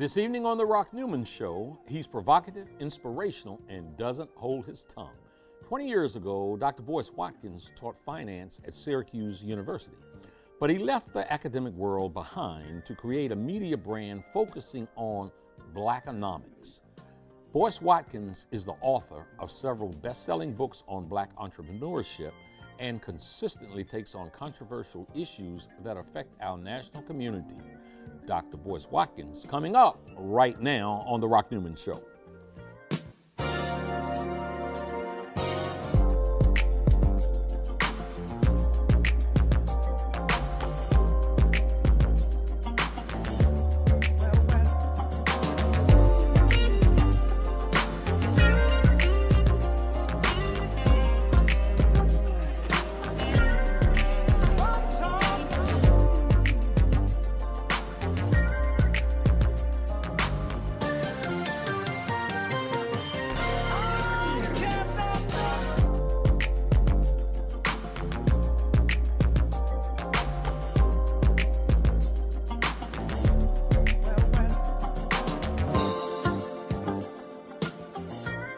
This evening on the Rock Newman Show, he's provocative, inspirational, and doesn't hold his tongue. 20 years ago, Dr. Boyce Watkins taught finance at Syracuse University, but he left the academic world behind to create a media brand focusing on Blackonomics. Boyce Watkins is the author of several best-selling books on Black entrepreneurship and consistently takes on controversial issues that affect our national community. Dr. Boyce Watkins coming up right now on the Rock Newman Show.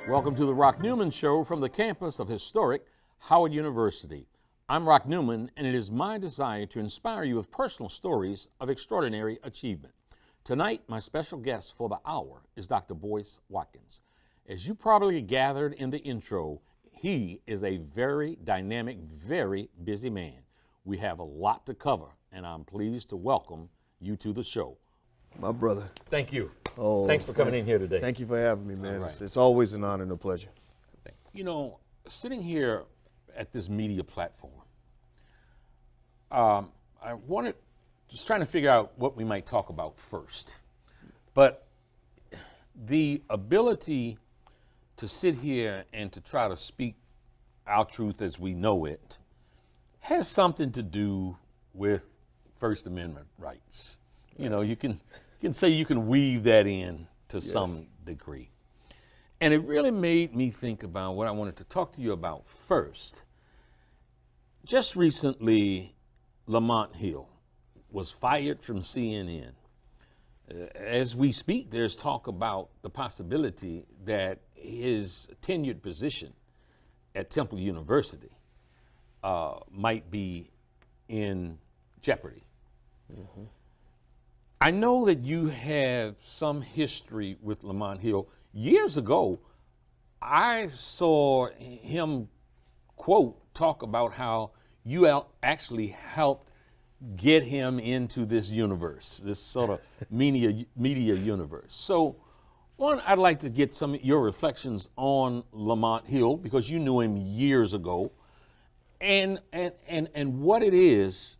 Welcome to the Rock Newman Show from the campus of historic Howard University. I'm Rock Newman, and it is my desire to inspire you with personal stories of extraordinary achievement. Tonight, my special guest for the hour is Dr. Boyce Watkins. As you probably gathered in the intro, he is a very dynamic, very busy man. We have a lot to cover, and I'm pleased to welcome you to the show. My brother. Thank you. Oh, thanks for coming in here today. Thank you for having me, man. Right. It's always an honor and a pleasure. You know, sitting here at this media platform, I wanted, just trying to figure out what we might talk about first. But the ability to sit here and to try to speak our truth as we know it has something to do with First Amendment rights. You know, you can say you can weave that in to some degree. And it really made me think about what I wanted to talk to you about first. Just recently, Lamont Hill was fired from CNN. As we speak, there's talk about the possibility that his tenured position at Temple University might be in jeopardy. Mm-hmm. I know that you have some history with Lamont Hill. Years ago, I saw him, quote, talk about how you actually helped get him into this universe, this sort of media universe. So, one, I'd like to get some of your reflections on Lamont Hill, because you knew him years ago, and what it is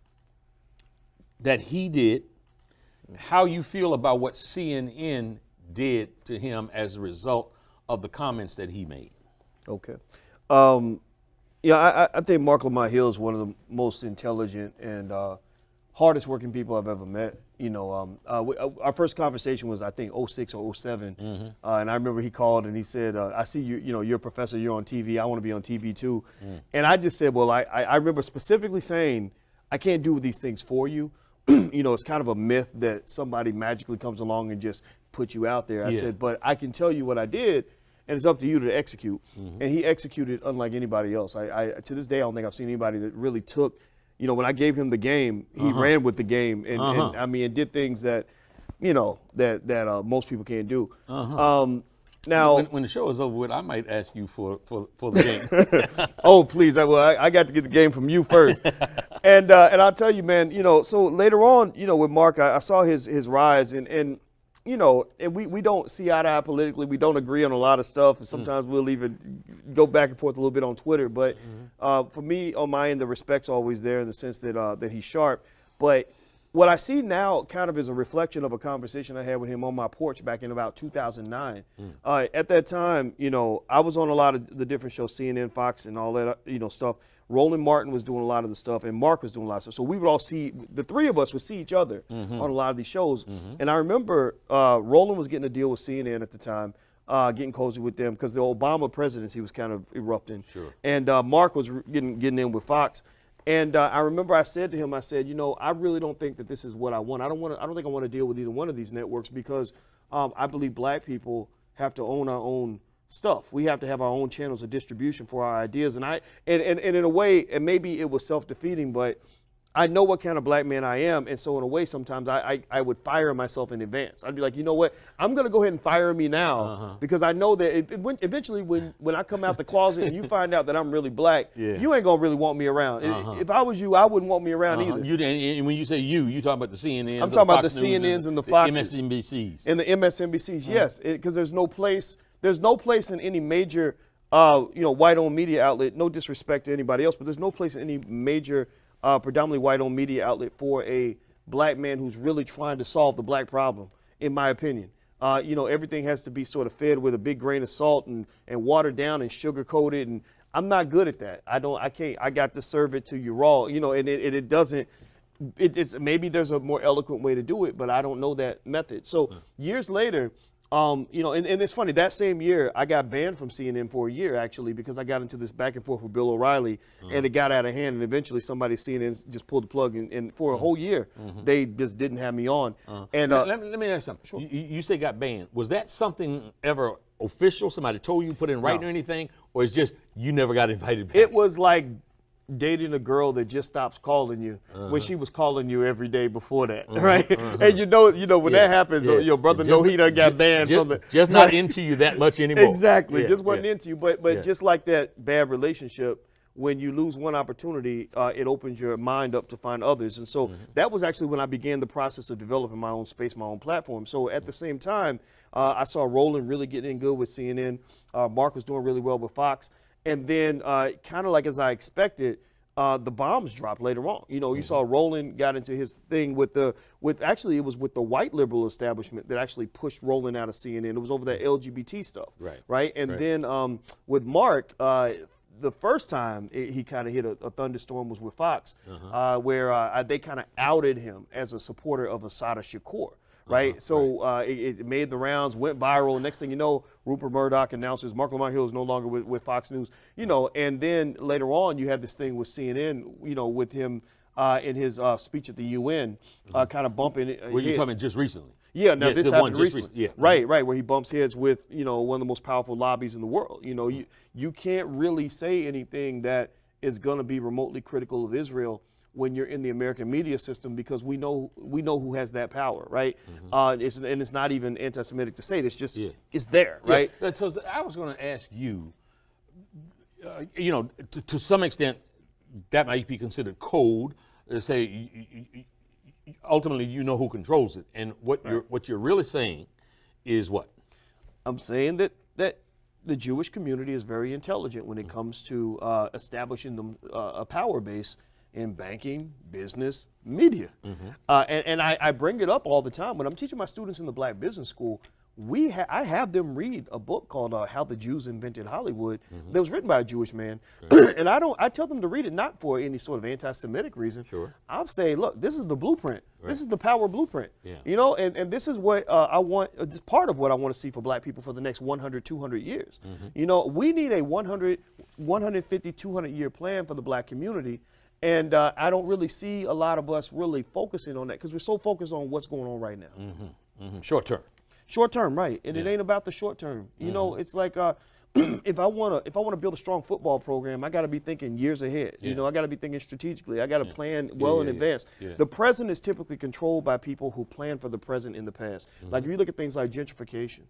that he did, how you feel about what CNN did to him as a result of the comments that he made. Okay. I think Mark Lamont Hill is one of the most intelligent and hardest working people I've ever met. You know, our first conversation was, I think, 06 or 07. Mm-hmm. And I remember he called and he said, I see you, you're a professor, you're on TV, I want to be on TV too. Mm. And I just said, well, I remember specifically saying, I can't do these things for you. You know, it's kind of a myth that somebody magically comes along and just puts you out there. I said, but I can tell you what I did, and it's up to you to execute. Mm-hmm. And he executed unlike anybody else. I to this day, I don't think I've seen anybody that really took, you know, when I gave him the game, he ran with the game and I mean, and did things that, you know, that most people can't do. Now, when the show is over with, I might ask you for the game. Oh, please! I got to get the game from you first, and I'll tell you, man. You know, so later on, you know, with Mark, I saw his rise, and you know, and we don't see eye to eye politically. We don't agree on a lot of stuff, and sometimes we'll even go back and forth a little bit on Twitter. But for me, on my end, the respect's always there in the sense that he's sharp. But what I see now kind of is a reflection of a conversation I had with him on my porch back in about 2009. At that time, you know, I was on a lot of the different shows, CNN, Fox, and all that, you know, stuff. Roland Martin was doing a lot of the stuff, and Mark was doing a lot of stuff. So we would all see, the three of us would see each other on a lot of these shows. And I remember Roland was getting a deal with CNN at the time, getting cozy with them because the Obama presidency was kind of erupting. Sure. And Mark was getting in with Fox. And I remember I said to him, I said, you know, I really don't think that this is what I want. I don't think I want to deal with either one of these networks because I believe black people have to own our own stuff. We have to have our own channels of distribution for our ideas. And in a way, and maybe it was self-defeating, but I know what kind of black man I am, and so in a way, sometimes I would fire myself in advance. I'd be like, you know what? I'm going to go ahead and fire me now because I know that eventually when I come out the closet and you find out that I'm really black, you ain't going to really want me around. If I was you, I wouldn't want me around either. And when you say you talking about the CNNs. I'm talking about the CNNs and the Foxes. The MSNBCs. And the MSNBCs, yes, because there's no place in any major, white-owned media outlet, no disrespect to anybody else, but there's no place in any major predominantly white-owned media outlet for a black man who's really trying to solve the black problem, in my opinion. Everything has to be sort of fed with a big grain of salt and watered down and sugar-coated, and I'm not good at that. I got to serve it to you raw, and it doesn't, it's maybe there's a more eloquent way to do it, but I don't know that method. So years later, and it's funny, that same year, I got banned from CNN for a year, actually, because I got into this back and forth with Bill O'Reilly, and it got out of hand, and eventually somebody at CNN just pulled the plug, and for a whole year, they just didn't have me on. And let me ask you something. Sure. You say got banned. Was that something ever official, somebody told you, put in writing or anything, or it's just you never got invited back? It was like dating a girl that just stops calling you when she was calling you every day before that, right? And when that happens, your brother know he done got banned from the just not into you that much anymore. Exactly, just wasn't into you. But just like that bad relationship, when you lose one opportunity, it opens your mind up to find others. And so that was actually when I began the process of developing my own space, my own platform. So at the same time, I saw Roland really getting in good with CNN. Mark was doing really well with Fox. And then kind of like as I expected, the bombs dropped later on. You saw Roland got into his thing with it was with the white liberal establishment that actually pushed Roland out of CNN. It was over that LGBT stuff. Right. And then with Mark, the first time he kind of hit a thunderstorm was with Fox, where they kind of outed him as a supporter of Assata Shakur. Right. So it made the rounds, went viral. Next thing you know, Rupert Murdoch announces Mark Lamont Hill is no longer with Fox News, and then later on you had this thing with CNN, with him in his speech at the UN, kind of bumping. Were you talking just recently? Yeah, now this happened recently. Right, where he bumps heads with, one of the most powerful lobbies in the world. You can't really say anything that is going to be remotely critical of Israel when you're in the American media system, because we know who has that power, right? It's not even anti-Semitic to say it. It's just it's there, right? So I was going to ask you, to some extent, that might be considered code. Say ultimately, who controls it, and what you're really saying is what? I'm saying that the Jewish community is very intelligent when it comes to establishing a power base in banking, business, media. And I bring it up all the time. When I'm teaching my students in the Black Business School, I have them read a book called How the Jews Invented Hollywood that was written by a Jewish man. And I tell them to read it not for any sort of anti-Semitic reason. I'm saying, look, this is the blueprint. This is the power blueprint. And this is what I want, this part of what I want to see for black people for the next 100, 200 years. We need a 100, 150, 200 year plan for the black community. And I don't really see a lot of us really focusing on that because we're so focused on what's going on right now. Short term. Short term, right? And it ain't about the short term. It's like if I want to build a strong football program, I got to be thinking years ahead. I got to be thinking strategically. I got to plan well in advance. The present is typically controlled by people who plan for the present in the past. Like if you look at things like gentrification,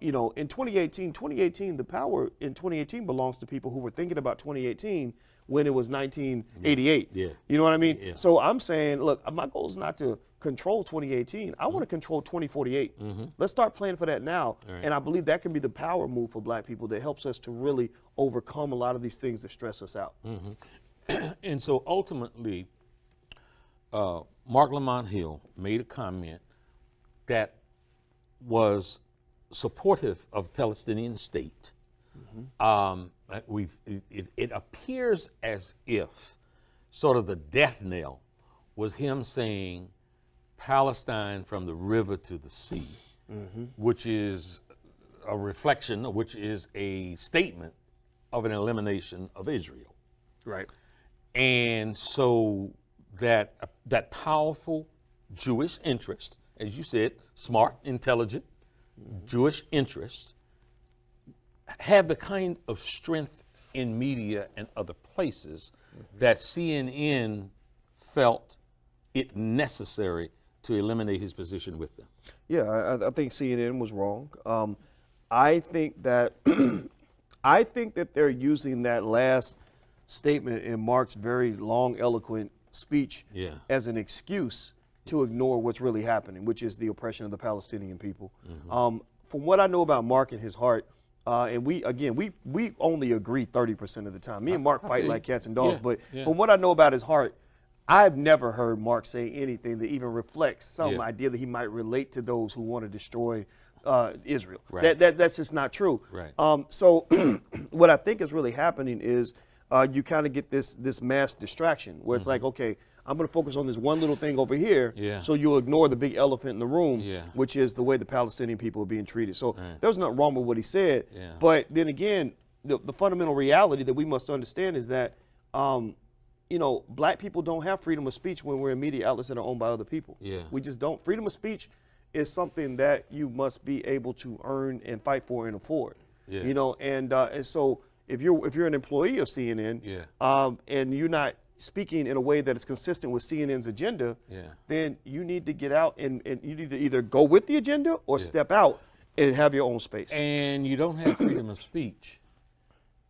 in 2018, the power in 2018 belongs to people who were thinking about 2018 when it was 1988. You know what I mean? So I'm saying, look, my goal is not to control 2018. I want to control 2048. Let's start planning for that now. And I believe that can be the power move for black people that helps us to really overcome a lot of these things that stress us out. And so ultimately, Mark Lamont Hill made a comment that was supportive of Palestinian state. It appears as if sort of the death knell was him saying Palestine from the river to the sea, which is a reflection, which is a statement of an elimination of Israel. Right. And so that powerful Jewish interest, as you said, smart, intelligent, Jewish interests, have the kind of strength in media and other places that CNN felt it necessary to eliminate his position with them. Yeah, I think CNN was wrong. I think that they're using that last statement in Mark's very long, eloquent speech as an excuse to ignore what's really happening, which is the oppression of the Palestinian people. From what I know about Mark and his heart, and we only agree 30% of the time. Me and Mark fight like cats and dogs, but from what I know about his heart, I've never heard Mark say anything that even reflects some idea that he might relate to those who want to destroy Israel. Right. That's just not true. Right. So what I think is really happening is you kind of get this mass distraction where it's like, okay, I'm going to focus on this one little thing over here, so you'll ignore the big elephant in the room, which is the way the Palestinian people are being treated. So there's nothing wrong with what he said, but then again, the fundamental reality that we must understand is that black people don't have freedom of speech when we're in media outlets that are owned by other people. We just don't. Freedom of speech is something that you must be able to earn and fight for and afford. And so if you're an employee of CNN, and you're not speaking in a way that is consistent with CNN's agenda, then you need to get out and you need to either go with the agenda or step out and have your own space. And you don't have freedom of speech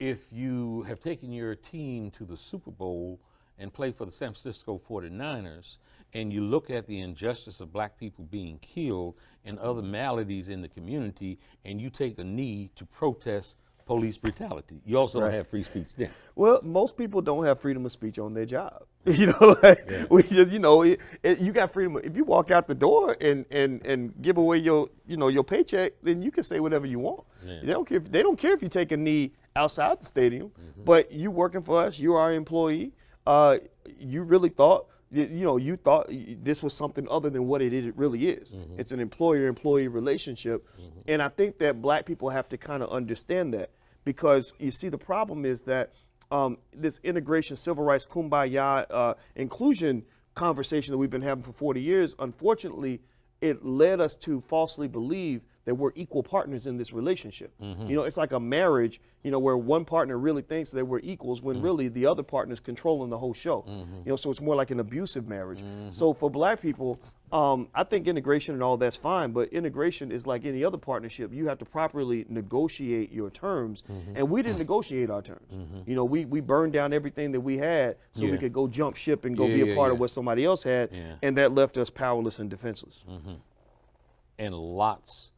if you have taken your team to the Super Bowl and play for the San Francisco 49ers, and you look at the injustice of black people being killed and other maladies in the community, and you take a knee to protest police brutality. You also don't have free speech then. Well, most people don't have freedom of speech on their job. You got freedom. If you walk out the door and give away your paycheck, then you can say whatever you want. They don't care. They don't care if you take a knee outside the stadium, but you working for us, you are our employee. You really thought, you thought this was something other than what it really is. It's an employer-employee relationship. And I think that black people have to kind of understand that, because you see, the problem is that this integration, civil rights, kumbaya, inclusion conversation that we've been having for 40 years, unfortunately, it led us to falsely believe that we're equal partners in this relationship. It's like a marriage, where one partner really thinks that we're equals when really the other partner is controlling the whole show. So it's more like an abusive marriage. So for black people, I think integration and all that's fine, but integration is like any other partnership. You have to properly negotiate your terms, and we didn't negotiate our terms. We burned down everything that we had so we could go jump ship and go be a part of what somebody else had, and that left us powerless and defenseless. And lots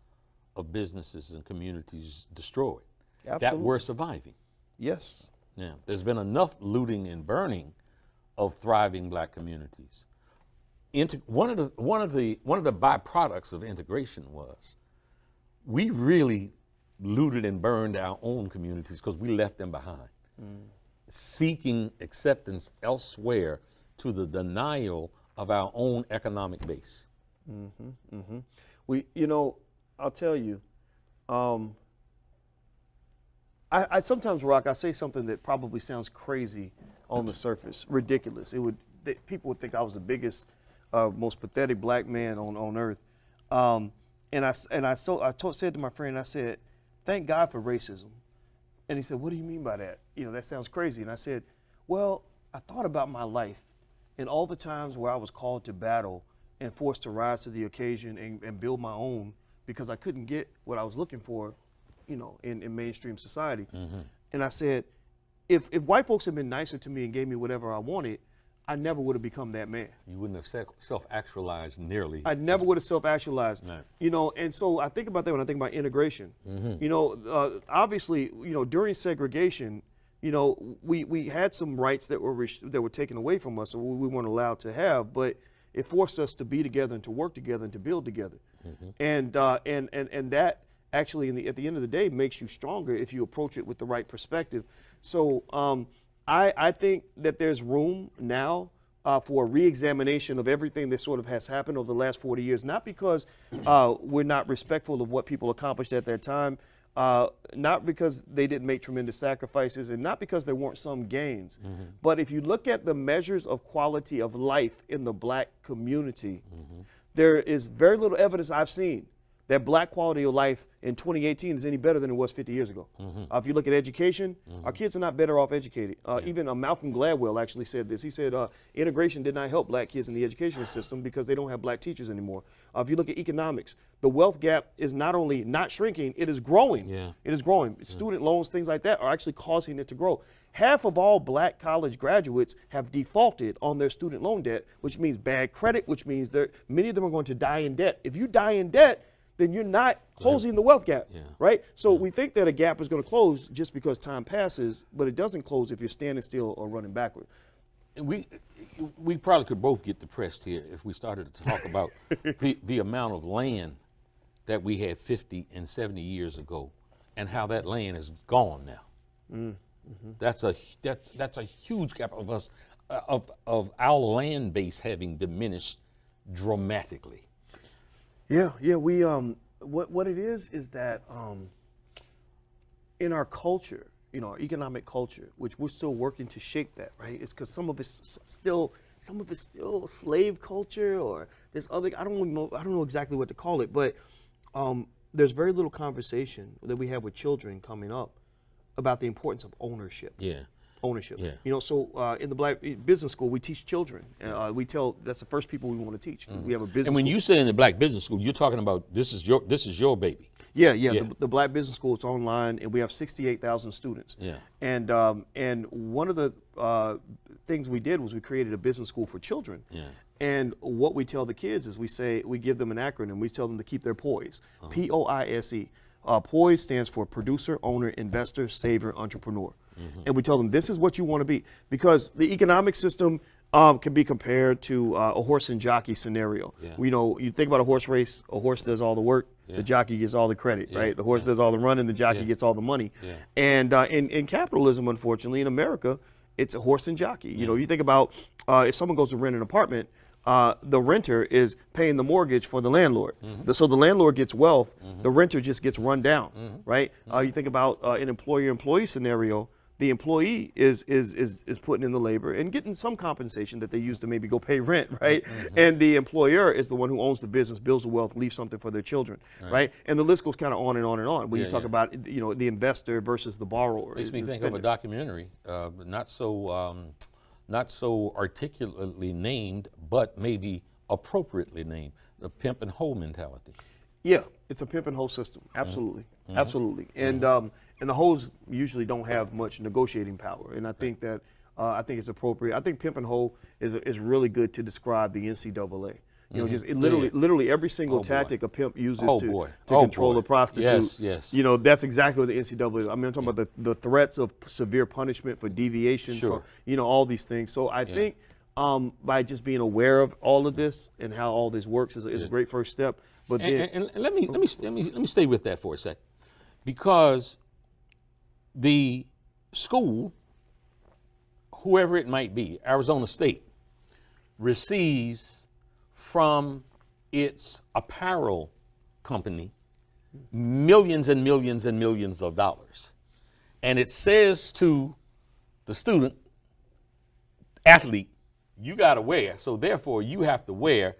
of businesses and communities destroyed that were surviving. Yes. Yeah, there's been enough looting and burning of thriving black communities. One of the byproducts of integration was we really looted and burned our own communities because we left them behind, seeking acceptance elsewhere to the denial of our own economic base. I'll tell you, I sometimes, Rock, I say something that probably sounds crazy on the surface, ridiculous. People would think I was the biggest, most pathetic black man on earth. And I said to my friend, I said, thank God for racism. And he said, what do you mean by that? That sounds crazy. And I said, well, I thought about my life and all the times where I was called to battle and forced to rise to the occasion and build my own, because I couldn't get what I was looking for, in mainstream society. And I said, if white folks had been nicer to me and gave me whatever I wanted, I never would have become that man. You wouldn't have self-actualized nearly. I never would have self-actualized. Right. And so I think about that when I think about integration. Obviously, during segregation, we had some rights that were taken away from us, or we weren't allowed to have, but it forced us to be together and to work together and to build together. And that actually, at the end of the day, makes you stronger if you approach it with the right perspective. So I think that there's room now for a re-examination of everything that sort of has happened over the last 40 years, not because we're not respectful of what people accomplished at that time, not because they didn't make tremendous sacrifices, and not because there weren't some gains. But if you look at the measures of quality of life in the black community, there is very little evidence I've seen that black quality of life in 2018 is any better than it was 50 years ago. If you look at education, our kids are not better off educated. Even Malcolm Gladwell actually said this. He said integration did not help black kids in the educational system because they don't have black teachers anymore. If you look at economics, the wealth gap is not only not shrinking, it is growing. It is growing. Student loans, things like that are actually causing it to grow. Half of all black college graduates have defaulted on their student loan debt, which means bad credit, which means many of them are going to die in debt. If you die in debt, then you're not closing the wealth gap, right? So we think that a gap is going to close just because time passes, but it doesn't close if you're standing still or running backward. We probably could both get depressed here if we started to talk about the amount of land that we had 50 and 70 years ago and how that land is gone now. That's a huge gap of us, of our land base having diminished dramatically. Yeah, we what it is that in our culture, our economic culture, which we're still working to shape that, right? It's because some of it's still slave culture, or this other, I don't know exactly what to call it, but there's very little conversation that we have with children coming up about the importance of ownership. Ownership. So in the Black Business School, we teach children. We tell that's the first people we want to teach. We have a business. And when school. you say in the Black Business School, you're talking about this is your baby. Yeah. The Black Business School is online, and we have 68,000 students. And one of the things we did was we created a business school for children. And what we tell the kids is we give them an acronym. We tell them to keep their poise. POISE. POISE stands for producer, owner, investor, saver, entrepreneur. And we tell them this is what you want to be, because the economic system can be compared to a horse and jockey scenario. You think about a horse race, a horse does all the work, the jockey gets all the credit, right? The horse does all the running, the jockey gets all the money. And in capitalism, unfortunately, in America, it's a horse and jockey. You think about if someone goes to rent an apartment, the renter is paying the mortgage for the landlord. So the landlord gets wealth, the renter just gets run down, right? You think about an employer-employee scenario, the employee is putting in the labor and getting some compensation that they use to maybe go pay rent, right? And the employer is the one who owns the business, builds the wealth, leaves something for their children, right? And the list goes kind of on and on and on when you talk about the investor versus the borrower. Makes me think of a documentary, not so articulately named, but maybe appropriately named, the pimp and hoe mentality. Yeah, it's a pimp and hoe system. Absolutely, absolutely. And the hoes usually don't have much negotiating power. And I think that I think it's appropriate. I think pimp and hoe is really good to describe the NCAA. Literally every single tactic a pimp uses to control a prostitute. Yes. That's exactly what the NCAA. I mean, I'm talking about the threats of severe punishment for deviation, for all these things. So I think by just being aware of all of this and how all this works is a great first step. But let me stay with that for a second, because the school, whoever it might be, Arizona State, receives from its apparel company millions and millions and millions of dollars. And it says to the student, athlete, you got to wear, so therefore you have to wear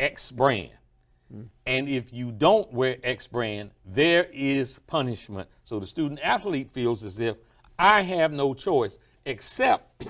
X brand. And if you don't wear X brand, there is punishment. So the student athlete feels as if I have no choice, except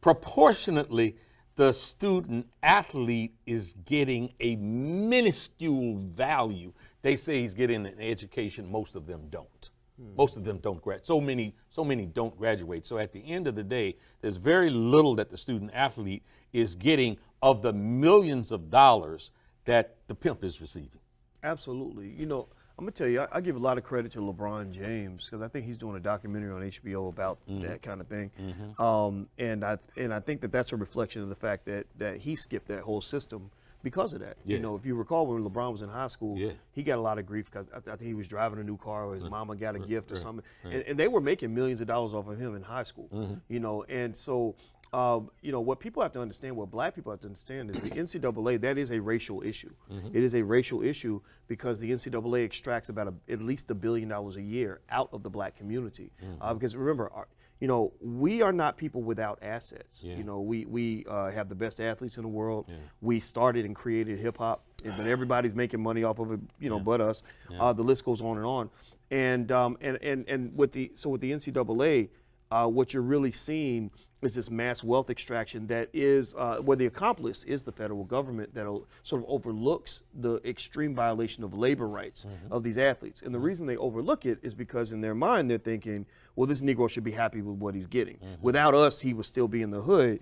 proportionately the student athlete is getting a minuscule value. They say he's getting an education, most of them don't. Most of them don't graduate. So many don't graduate. So at the end of the day, there's very little that the student athlete is getting of the millions of dollars that the pimp is receiving. Absolutely. I'm gonna tell you, I give a lot of credit to LeBron James, because I think he's doing a documentary on HBO about that kind of thing. And I think that that's a reflection of the fact that he skipped that whole system because of that. If you recall, when LeBron was in high school, he got a lot of grief because I think he was driving a new car, or his mama got a gift or something. And they were making millions of dollars off of him in high school. And so what people have to understand, what black people have to understand, is the NCAA, that is a racial issue. It is a racial issue because the NCAA extracts about at least $1 billion a year out of the black community. Because remember, we are not people without assets. We have the best athletes in the world. We started and created hip hop. but everybody's making money off of it, but us. The list goes on and on. And with the NCAA, what you're really seeing is this mass wealth extraction that is where the accomplice is the federal government that sort of overlooks the extreme violation of labor rights of these athletes. And the reason they overlook it is because in their mind they're thinking, well, this Negro should be happy with what he's getting. Without us, he would still be in the hood.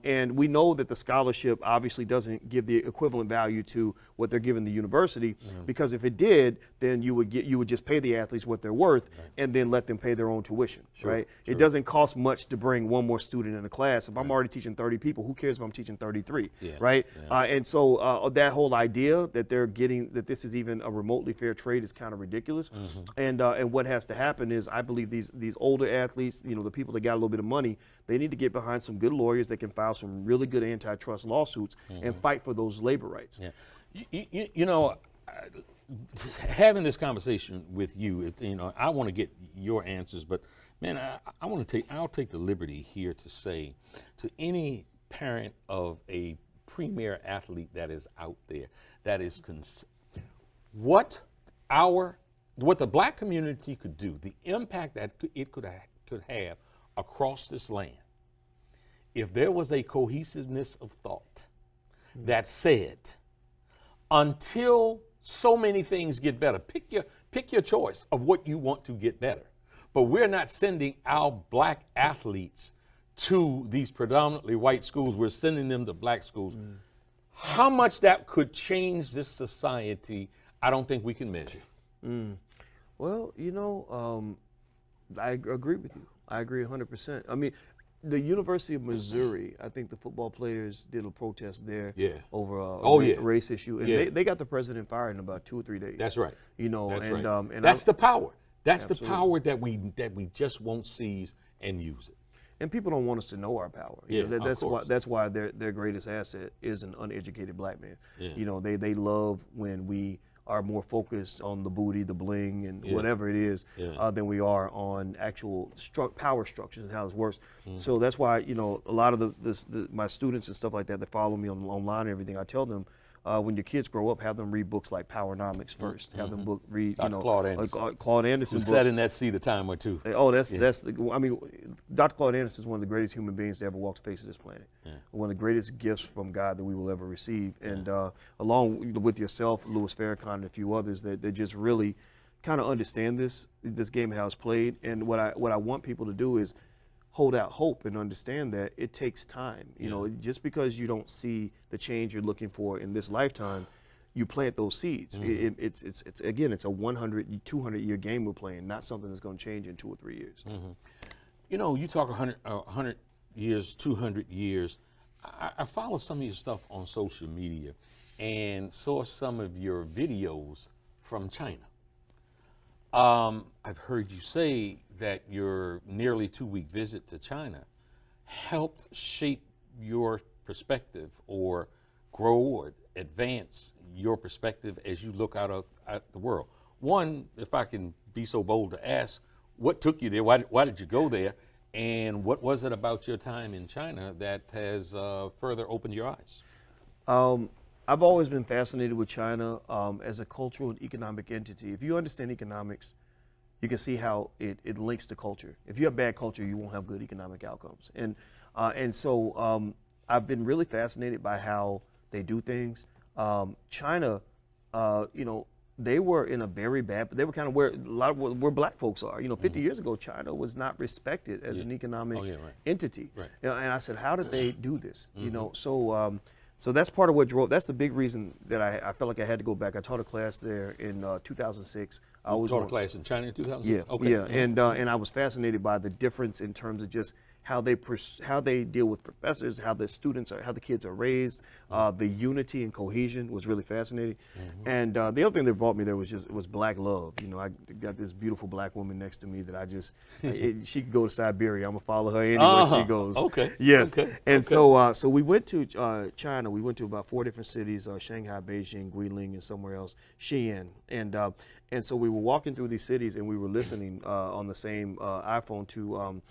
And we know that the scholarship obviously doesn't give the equivalent value to what they're giving the university, because if it did, then you would just pay the athletes what they're worth and then let them pay their own tuition, right? It doesn't cost much to bring one more student in a class. If I'm already teaching 30 people, who cares if I'm teaching 33, right? And so that whole idea that that this is even a remotely fair trade is kind of ridiculous. And what has to happen is, I believe these older athletes, the people that got a little bit of money, they need to get behind some good lawyers that can file some really good antitrust lawsuits and fight for those labor rights. Having this conversation with you, I want to get your answers, but man, I'll take the liberty here to say to any parent of a premier athlete that is out there, that is what the black community could do, the impact that it could have across this land, if there was a cohesiveness of thought that said, until so many things get better, pick your choice of what you want to get better, but we're not sending our black athletes to these predominantly white schools, we're sending them to black schools. How much that could change this society, I don't think we can measure. Well, I agree with you. I agree 100%. I mean, the University of Missouri, I think the football players did a protest there over a race issue, and they got the president fired in about 2 or 3 days. That's right. And that's the power. That's the power that we just won't seize and use it. And people don't want us to know our power. That's why their greatest asset is an uneducated black man. They love when we are more focused on the booty, the bling, and whatever it is, than we are on actual power structures and how this works. So that's why, a lot of my students and stuff like that follow me online and everything, I tell them, when your kids grow up, have them read books like Powernomics first. Have them read, Claude Anderson. Claude Anderson books. Sat in that seat a time or two. Dr. Claude Anderson is one of the greatest human beings to ever walk the face of this planet. One of the greatest gifts from God that we will ever receive. And along with yourself, Louis Farrakhan, and a few others that just really kind of understand this game and how it's played. And what I want people to do is hold out hope and understand that it takes time. Just because you don't see the change you're looking for in this lifetime, you plant those seeds. It's a 100, 200 year game we're playing, not something that's going to change in 2 or 3 years. You talk 100 years, 200 years. I follow some of your stuff on social media and saw some of your videos from China. I've heard you say that your nearly 2-week visit to China helped shape your perspective or grow or advance your perspective as you look out at the world. One, if I can be so bold to ask, what took you there? Why did you go there? And what was it about your time in China that has further opened your eyes? I've always been fascinated with China as a cultural and economic entity. If you understand economics, you can see how it links to culture. If you have bad culture, you won't have good economic outcomes. And so I've been really fascinated by how they do things. China, they were in a very bad, they were kind of where black folks are. 50 years ago, China was not respected as an economic entity. And I said, how did they do this? So that's part of what that's the big reason that I felt like I had to go back. I taught a class there in 2006. I taught a class in China in 2006? Yeah, okay. And I was fascinated by the difference in terms of just how they deal with professors, how the kids are raised, the unity and cohesion was really fascinating. And the other thing that brought me there was black love. I got this beautiful black woman next to me that I just she could go to Siberia. I'm gonna follow her anywhere she goes. Okay. Yes. Okay. And so we went to China. We went to about 4 different cities: Shanghai, Beijing, Guilin, and somewhere else, Xi'an. And so we were walking through these cities and we were listening on the same iPhone to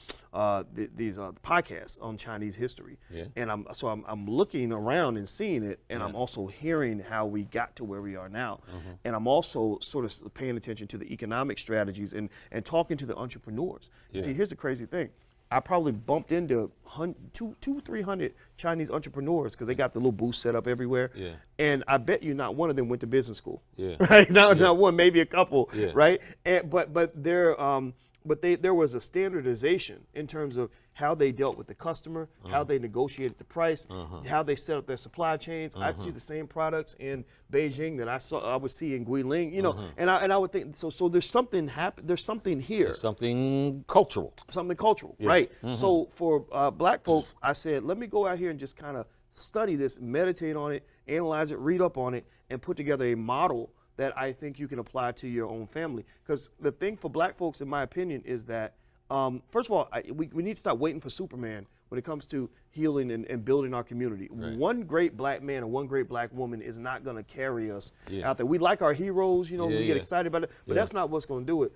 these podcasts on Chinese history, Yeah. and I'm looking around and seeing it, and I'm also hearing how we got to where we are now, and I'm also sort of paying attention to the economic strategies and talking to the entrepreneurs. Yeah. See, here's the crazy thing. I probably bumped into 300 Chinese entrepreneurs because they got the little booth set up everywhere. Yeah. And I bet you not one of them went to business school. Yeah. Right? Not one, maybe a couple. Yeah. Right? And, but there was a standardization in terms of how they dealt with the customer, how they negotiated the price, how they set up their supply chains. I'd see the same products in Beijing that I would see in Guilin, you know, and I would think so there's something there's something here. There's something cultural. Something cultural, right? So for black folks, I said, let me go out here and just kind of study this, meditate on it, analyze it, read up on it, and put together a model that I think you can apply to your own family. Because the thing for black folks, in my opinion, is that, first of all, we need to stop waiting for Superman when it comes to healing and building our community. Right. One great black man and one great black woman is not going to carry us Yeah. out there. We like our heroes, you know, Yeah, we get yeah. excited about it, but Yeah. that's not what's going to do it.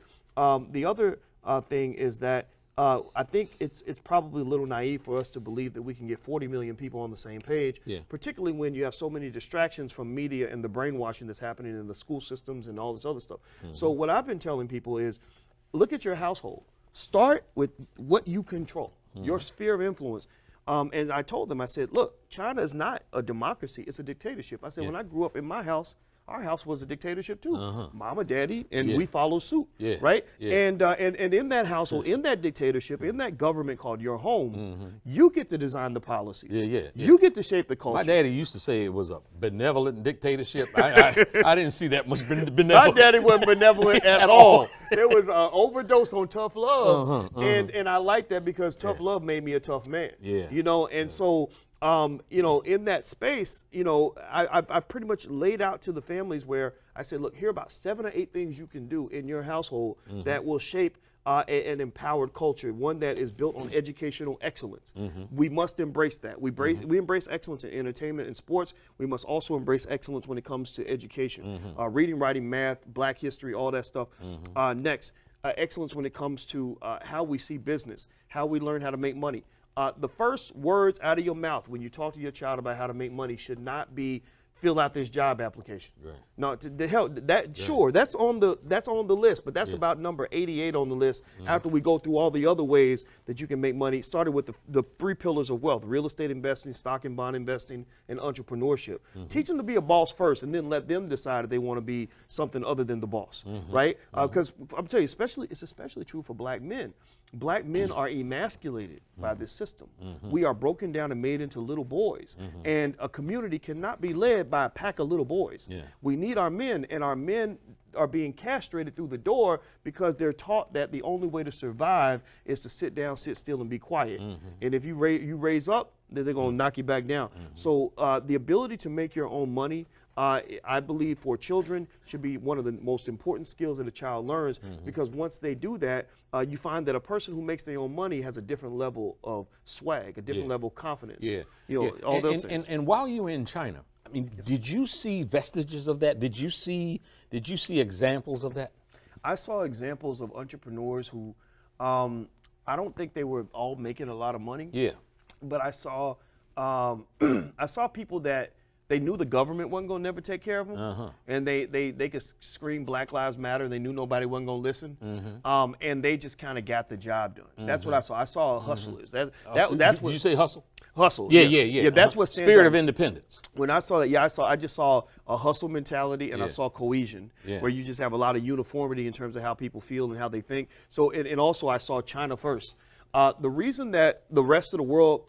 The other thing is that I think it's probably a little naive for us to believe that we can get 40 million people on the same page, Yeah. particularly when you have so many distractions from media and the brainwashing that's happening in the school systems and all this other stuff. So what I've been telling people is, look at your household. Start with what you control, your sphere of influence. And I told them, I said, look, China is not a democracy, it's a dictatorship. I said, when I grew up in my house, our house was a dictatorship too. Mama, daddy, and Yeah. we follow suit, Yeah. right? Yeah. And in that household, in that dictatorship, in that government called your home, you get to design the policies. Yeah, yeah, yeah. You get to shape the culture. My daddy used to say it was a benevolent dictatorship. I didn't see that much benevolence. My daddy wasn't benevolent at all. There was an overdose on tough love, and I like that because tough love made me a tough man. Yeah. You know, and so you know, in that space, you know, I've pretty much laid out to the families where I said, look, here are about 7 or 8 things you can do in your household that will shape an empowered culture, one that is built on educational excellence. We must embrace that. We embrace excellence in entertainment and sports. We must also embrace excellence when it comes to education, reading, writing, math, black history, all that stuff. Next, excellence when it comes to how we see business, how we learn how to make money. The first words out of your mouth when you talk to your child about how to make money should not be fill out this job application. Right. No, the hell that sure that's on the list, but that's about number 88 on the list. After we go through all the other ways that you can make money, started with the 3 pillars of wealth: real estate investing, stock and bond investing, and entrepreneurship. Teach them to be a boss first, and then let them decide if they want to be something other than the boss, right? Because I'm telling you, it's especially true for black men. Black men are emasculated by this system. We are broken down and made into little boys. And a community cannot be led by a pack of little boys. Yeah. We need our men, and our men are being castrated through the door because they're taught that the only way to survive is to sit down, sit still, and be quiet. And if you raise up, then they're going to knock you back down. So the ability to make your own money, I believe for children should be one of the most important skills that a child learns, because once they do that, you find that a person who makes their own money has a different level of swag, a different level of confidence. Yeah. You know, all those things. And while you were in China, I mean, did you see vestiges of that? Did you see examples of that? I saw examples of entrepreneurs who, I don't think they were all making a lot of money. Yeah. But I saw, I saw people that they knew the government wasn't going to never take care of them, and they could scream Black Lives Matter, and they knew nobody wasn't going to listen, and they just kind of got the job done. That's what I saw. I saw hustlers. That's Did what you say hustle? hustle. Yeah. Yeah, that's what stands Spirit out. of independence. When I saw that, I just saw a hustle mentality, and I Yeah. saw cohesion, Yeah. where you just have a lot of uniformity in terms of how people feel and how they think. So, and also I saw China first. The reason that the rest of the world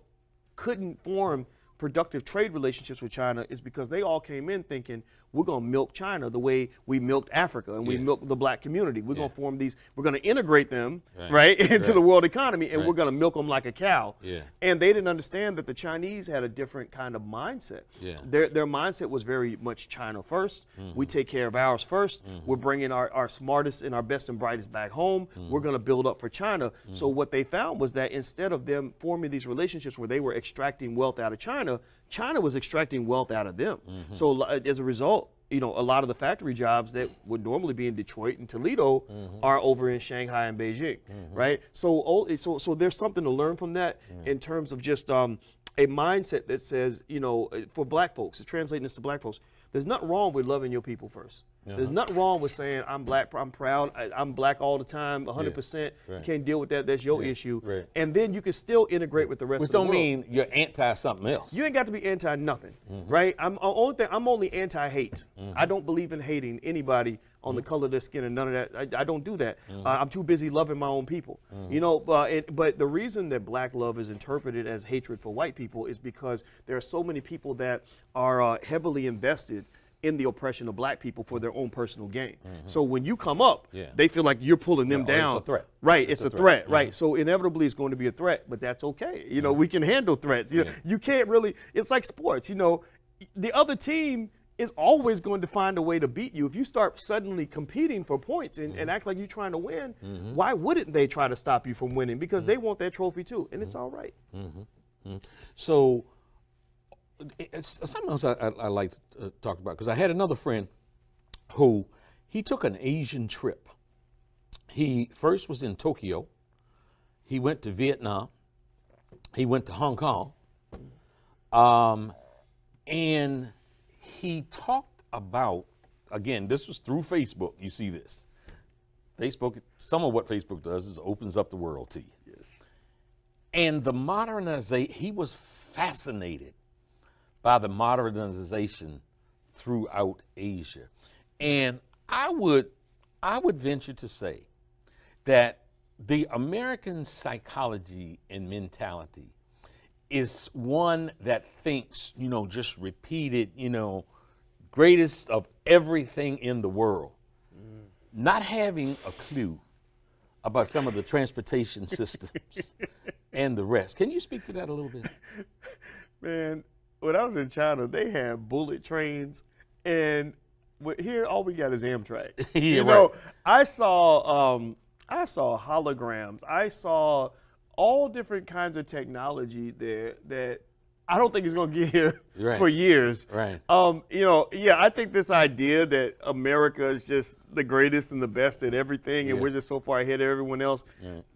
couldn't form productive trade relationships with China is because they all came in thinking, we're going to milk China the way we milked Africa and we Yeah. milked the black community. We're Yeah. going to form these, we're going to integrate them, Right. right, into Right. the world economy, and Right. we're going to milk them like a cow. Yeah. And they didn't understand that the Chinese had a different kind of mindset. Yeah. Their mindset was very much China first. We take care of ours 1st. We're bringing our smartest and our best and brightest back home. We're going to build up for China. So what they found was that instead of them forming these relationships where they were extracting wealth out of China, China was extracting wealth out of them. So as a result, you know, a lot of the factory jobs that would normally be in Detroit and Toledo are over in Shanghai and Beijing, right? So there's something to learn from that in terms of just a mindset that says, you know, for black folks, translating this to black folks, there's nothing wrong with loving your people first. There's nothing wrong with saying, I'm black, I'm proud, I'm black all the time, 100%. You can't deal with that, that's your issue. And then you can still integrate with the rest of the world. Which don't mean you're anti something else. You ain't got to be anti nothing, right? I'm only anti-hate. I don't believe in hating anybody on the color of their skin and none of that. I don't do that. I'm too busy loving my own people. You know, but the reason that black love is interpreted as hatred for white people is because there are so many people that are heavily invested in the oppression of black people for their own personal gain. So when you come up, they feel like you're pulling them down. It's a threat. Right, it's a threat, right? So inevitably it's going to be a threat, but that's okay. You know, we can handle threats. You know, you can't really, it's like sports, you know, the other team is always going to find a way to beat you. If you start suddenly competing for points and act like you're trying to win, why wouldn't they try to stop you from winning? Because they want that trophy too, and it's all right. So it's something else I like to talk about, because I had another friend who, he took an Asian trip. He first was in Tokyo, he went to Vietnam, he went to Hong Kong, and he talked about, again, this was through Facebook, you see this. Facebook, some of what Facebook does is opens up the world to you. Yes. And the modernization, he was fascinated by the modernization throughout Asia. And I would venture to say that the American psychology and mentality is one that thinks, you know, just repeated, you know, greatest of everything in the world, not having a clue about some of the transportation systems and the rest. Can you speak to that a little bit? Man, when I was in China, they had bullet trains, and here all we got is Amtrak. You know, I saw holograms. I saw all different kinds of technology there that I don't think is going to get here for years. Right. You know, I think this idea that America is just the greatest and the best at everything, and we're just so far ahead of everyone else,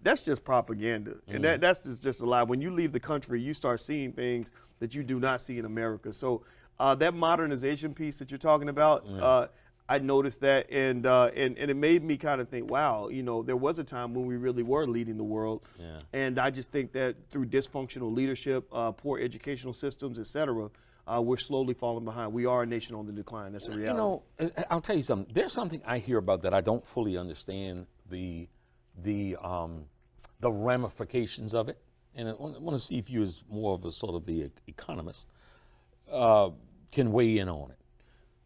that's just propaganda. And that's just a lie. When you leave the country, you start seeing things that you do not see in America. So that modernization piece that you're talking about, I noticed that, and it made me kind of think, wow, you know, there was a time when we really were leading the world, and I just think that through dysfunctional leadership, poor educational systems, et cetera, we're slowly falling behind. We are a nation on the decline. That's a reality. You know, I'll tell you something. There's something I hear about that I don't fully understand the ramifications of it, and I want to see if you, as more of a sort of the economist, can weigh in on it.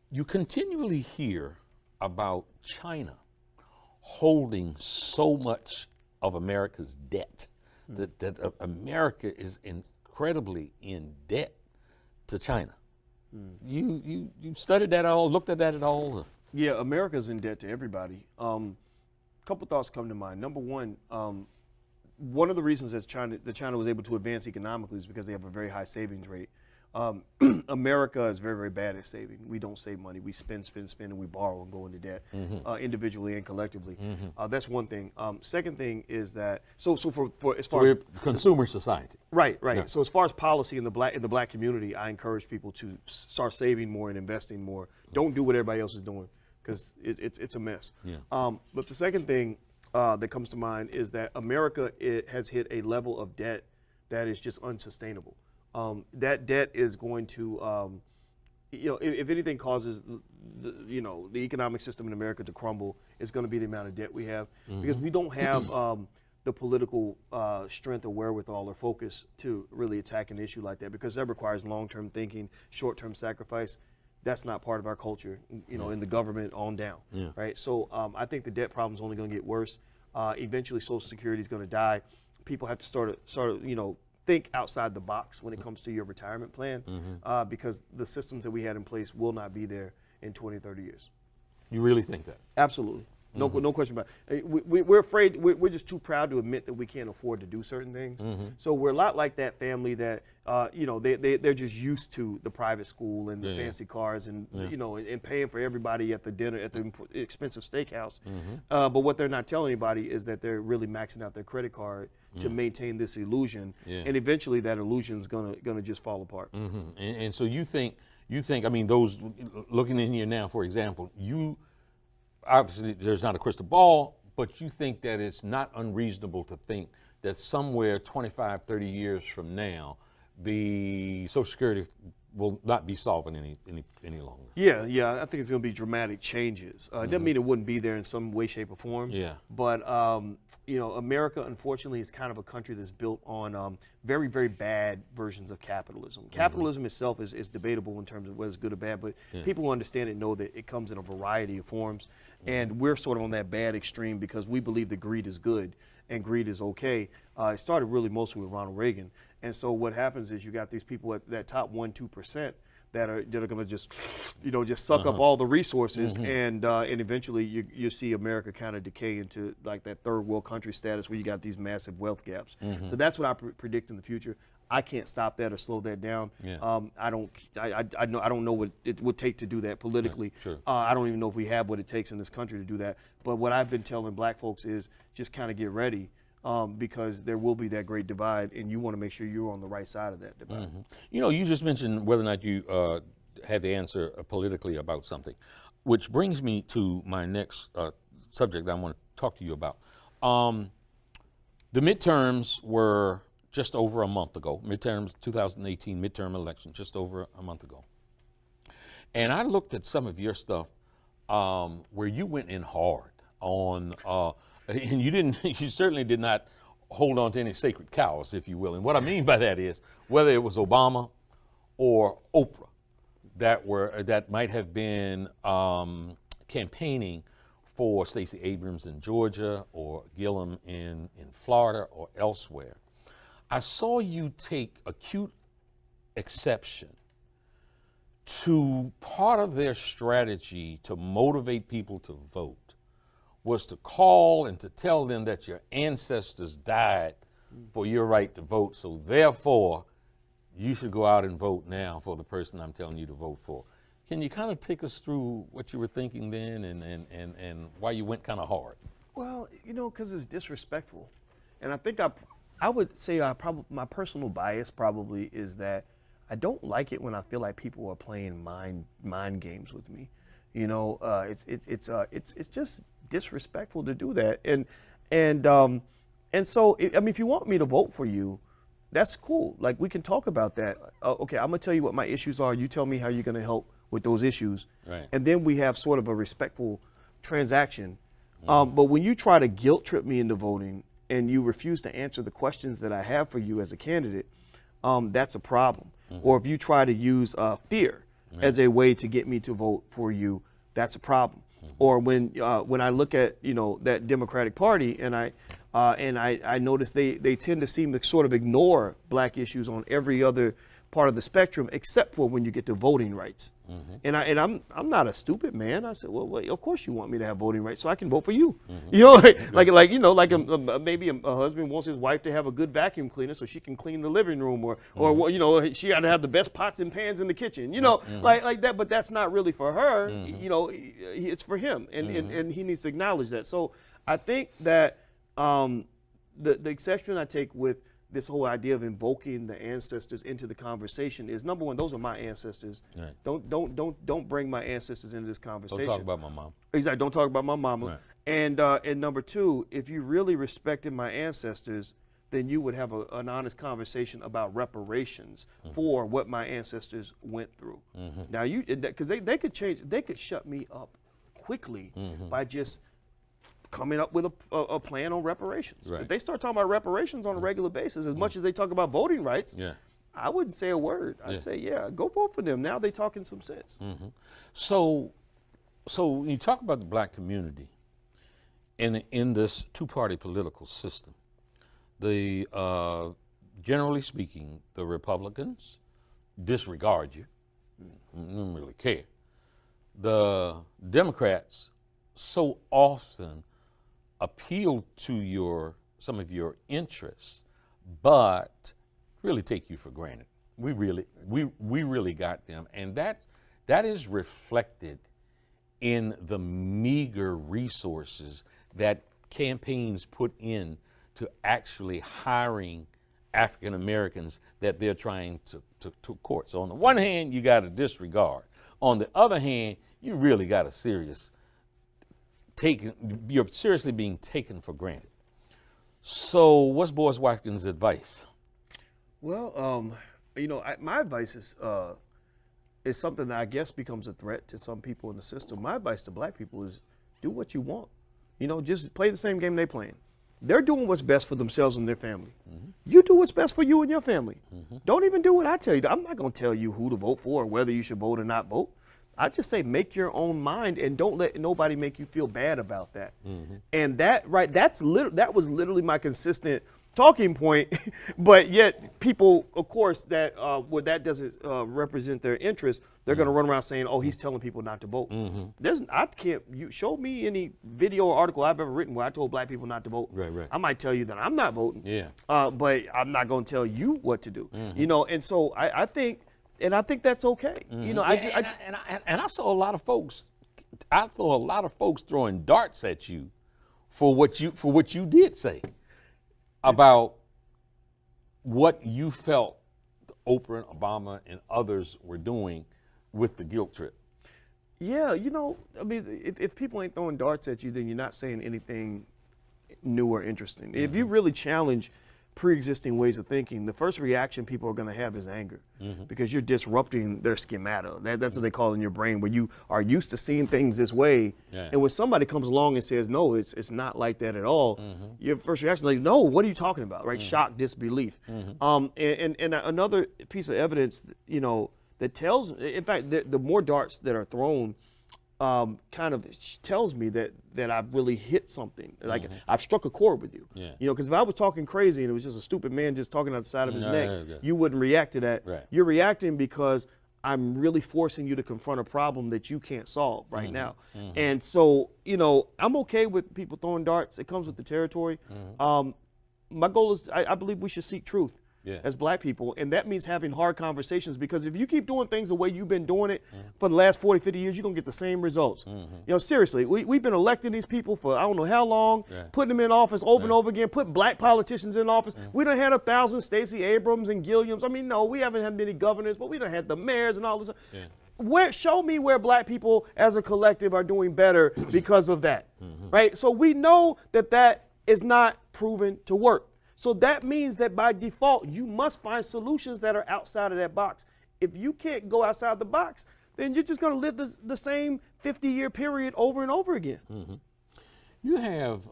You continually hear about China holding so much of America's debt, that America is incredibly in debt to China. You studied that at all, looked at that at all? Yeah, America's in debt to everybody. Couple thoughts come to mind. Number one of the reasons that China was able to advance economically is because they have a very high savings rate. America is very, very bad at saving. We don't save money. We spend, and we borrow and go into debt, individually and collectively. That's one thing. Second thing is that for as far as consumer society. Right. Yeah. So as far as policy in the black community, I encourage people to start saving more and investing more. Don't do what everybody else is doing, because it's a mess. But the second thing that comes to mind is that America has hit a level of debt that is just unsustainable. That debt is going to, if anything causes the economic system in America to crumble, it's going to be the amount of debt we have, because we don't have the political strength or wherewithal or focus to really attack an issue like that, because that requires long-term thinking, short-term sacrifice. That's not part of our culture, in the government on down, right? So I think the debt problem is only going to get worse. Eventually, Social Security is going to die. People have to start think outside the box when it comes to your retirement plan, because the systems that we had in place will not be there in 20, 30 years. You really think that? Absolutely. No question about it. We're afraid. We're just too proud to admit that we can't afford to do certain things. So we're a lot like that family that, they're just used to the private school and the fancy cars and, and paying for everybody at the dinner at the expensive steakhouse. But what they're not telling anybody is that they're really maxing out their credit card to maintain this illusion. And eventually that illusion is gonna just fall apart. And so you think, I mean, those looking in here now, for example, obviously there's not a crystal ball, but you think that it's not unreasonable to think that somewhere 25, 30 years from now, the Social Security will not be solvent any longer. Yeah, I think it's going to be dramatic changes. It doesn't mean it wouldn't be there in some way, shape, or form. Yeah. But America, unfortunately, is kind of a country that's built on very, very bad versions of capitalism. Capitalism itself is debatable in terms of whether it's good or bad, but people who understand it know that it comes in a variety of forms, and we're sort of on that bad extreme because we believe that greed is good and greed is okay. It started really mostly with Ronald Reagan. And so what happens is you got these people at that top 1-2% that are going to just suck up all the resources, and eventually you see America kind of decay into like that third world country status where you got these massive wealth gaps. So that's what I predict in the future. I can't stop that or slow that down. I don't know what it would take to do that politically. I don't even know if we have what it takes in this country to do that. But what I've been telling black folks is just kind of get ready. Because there will be that great divide, and you want to make sure you're on the right side of that divide. You just mentioned whether or not you had the answer politically about something, which brings me to my next subject I want to talk to you about. The midterms were just over a month ago. Midterms, 2018 midterm election, just over a month ago. And I looked at some of your stuff where you went in hard on. And you certainly did not hold on to any sacred cows, if you will. And what I mean by that is whether it was Obama or Oprah that might have been campaigning for Stacey Abrams in Georgia or Gillum in Florida or elsewhere. I saw you take acute exception to part of their strategy to motivate people to vote was to call and to tell them that your ancestors died for your right to vote, so therefore you should go out and vote now for the person I'm telling you to vote for. Can you kind of take us through what you were thinking then and why you went kind of hard? Well, because it's disrespectful. And I think I would say my personal bias probably is that I don't like it when I feel like people are playing mind games with me. It's just disrespectful to do that. And so if you want me to vote for you, that's cool. Like, we can talk about that. Okay, I'm gonna tell you what my issues are. You tell me how you're gonna help with those issues, right. And then we have sort of a respectful transaction. But when you try to guilt trip me into voting and you refuse to answer the questions that I have for you as a candidate, that's a problem. Or if you try to use fear as a way to get me to vote for you, that's a problem. Or when I look at that Democratic Party and I notice they tend to seem to sort of ignore black issues on every other part of the spectrum except for when you get to voting rights. And I'm not a stupid man. I said, well, of course you want me to have voting rights so I can vote for you. Maybe a husband wants his wife to have a good vacuum cleaner so she can clean the living room, or she got to have the best pots and pans in the kitchen. Like that. But that's not really for her. It's for him, and he needs to acknowledge that. So I think that the exception I take with this whole idea of invoking the ancestors into the conversation is, number one, those are my ancestors. Right. Don't bring my ancestors into this conversation. Don't talk about my mom. Exactly. Don't talk about my mama. Right. And number two, if you really respected my ancestors, then you would have an honest conversation about reparations for what my ancestors went through. Now because they could change, they could shut me up quickly by just coming up with a plan on reparations. Right. If they start talking about reparations on a regular basis, as much as they talk about voting rights, I wouldn't say a word. I'd say, go vote for them. Now they talking some sense. So when you talk about the black community in this two-party political system, generally speaking, the Republicans disregard you, don't really care. The Democrats so often appeal to some of your interests, but really take you for granted. We really got them, and that is reflected in the meager resources that campaigns put in to actually hiring African Americans that they're trying to court. So on the one hand, you got a disregard. On the other hand, you really got you're seriously being taken for granted. So what's Boyce Watkins' advice? Well, my advice is something that I guess becomes a threat to some people in the system. My advice to black people is do what you want. Just play the same game they're playing. They're doing what's best for themselves and their family. Mm-hmm. You do what's best for you and your family. Mm-hmm. Don't even do what I tell you. I'm not going to tell you who to vote for or whether you should vote or not vote. I just say make your own mind and don't let nobody make you feel bad about that. Mm-hmm. And that was literally my consistent talking point, but yet people, of course, that doesn't represent their interest, they're going to run around saying, "Oh, he's telling people not to vote." Mm-hmm. You show me any video or article I've ever written where I told black people not to vote. Right. I might tell you that I'm not voting. Yeah. But I'm not going to tell you what to do. Mm-hmm. And so I think that's okay. Mm-hmm. I saw a lot of folks. I saw a lot of folks throwing darts at you for what you did say about what you felt Oprah, Obama, and others were doing with the guilt trip. Yeah, if people ain't throwing darts at you, then you're not saying anything new or interesting. Mm-hmm. If you really challenge pre-existing ways of thinking, the first reaction people are going to have is anger, because you're disrupting their schemata. That's what they call it in your brain, where you are used to seeing things this way, and when somebody comes along and says, no, it's not like that at all, your first reaction is like, no, what are you talking about, right? Shock, disbelief. And another piece of evidence, that tells, in fact, the more darts that are thrown, kind of tells me that I've really hit something. Like I've struck a chord with you. Yeah. Because if I was talking crazy and it was just a stupid man just talking out the side of his neck, you wouldn't react to that. Right. You're reacting because I'm really forcing you to confront a problem that you can't solve right now. And so, I'm okay with people throwing darts. It comes with the territory. My goal is, I believe we should seek truth. Yeah. As black people, and that means having hard conversations, because if you keep doing things the way you've been doing it for the last 40, 50 years, you're going to get the same results. Seriously, we've been electing these people for I don't know how long, putting them in office over and over again, putting black politicians in office. We done had 1,000 Stacey Abrams and Gilliams. I mean, no, we haven't had many governors, but we done had the mayors and all this. Show me where black people as a collective are doing better because of that, right? So we know that is not proven to work. So that means that by default, you must find solutions that are outside of that box. If you can't go outside the box, then you're just going to live the same 50-year period over and over again. You have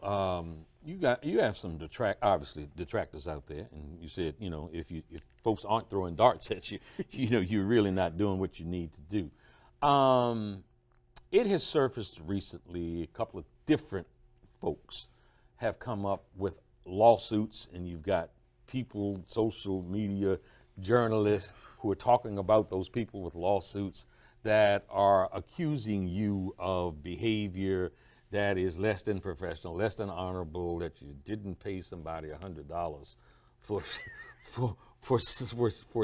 you have some detractors out there, and you said if folks aren't throwing darts at you, you're really not doing what you need to do. It has surfaced recently. A couple of different folks have come up with lawsuits, and you've got people, social media journalists, who are talking about those people with lawsuits that are accusing you of behavior that is less than professional, less than honorable, that you didn't pay somebody $100 for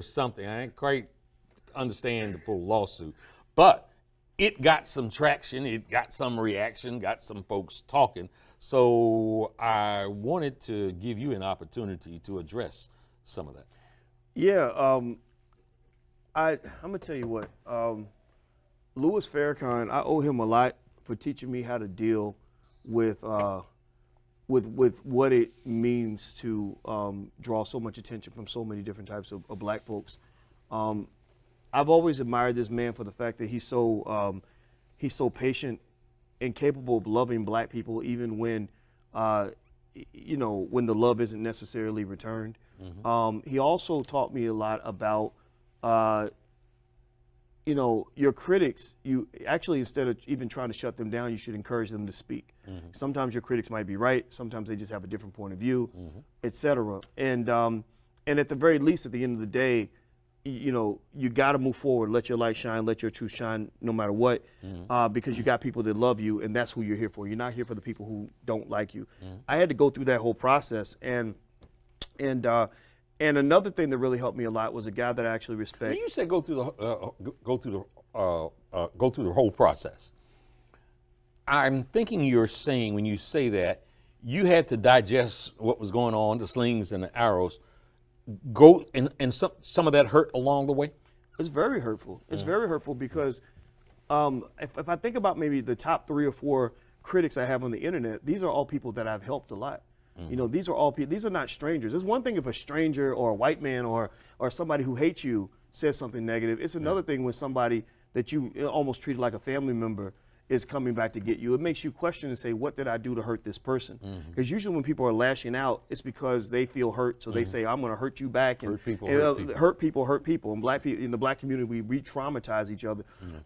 something. I ain't quite understand the full lawsuit, but it got some traction, it got some reaction, got some folks talking. So I wanted to give you an opportunity to address some of that. Yeah, I'm gonna tell you what, Louis Farrakhan, I owe him a lot for teaching me how to deal with what it means to draw so much attention from so many different types of black folks. I've always admired this man for the fact that he's so patient and capable of loving black people, even when when the love isn't necessarily returned. He also taught me a lot about your critics. You actually, instead of even trying to shut them down, you should encourage them to speak. Sometimes your critics might be right, sometimes they just have a different point of view, etc. And at the very least, at the end of the day, you got to move forward. Let your light shine. Let your truth shine, no matter what, because you got people that love you, and that's who you're here for. You're not here for the people who don't like you. I had to go through that whole process, and another thing that really helped me a lot was a guy that I actually respect. When you said go through the whole process, I'm thinking you're saying when you say that you had to digest what was going on, the slings and the arrows. And some of that hurt along the way? It's very hurtful. It's very hurtful because if I think about maybe the top 3 or 4 critics I have on the internet, these are all people that I've helped a lot. These are all people. These are not strangers. It's one thing if a stranger or a white man or somebody who hates you says something negative. It's another thing when somebody that you almost treated like a family member is coming back to get you. It makes you question and say, what did I do to hurt this person? Because usually when people are lashing out, it's because they feel hurt. So they say, I'm going to hurt you back. And hurt people. And black people in the black community, we re-traumatize each other.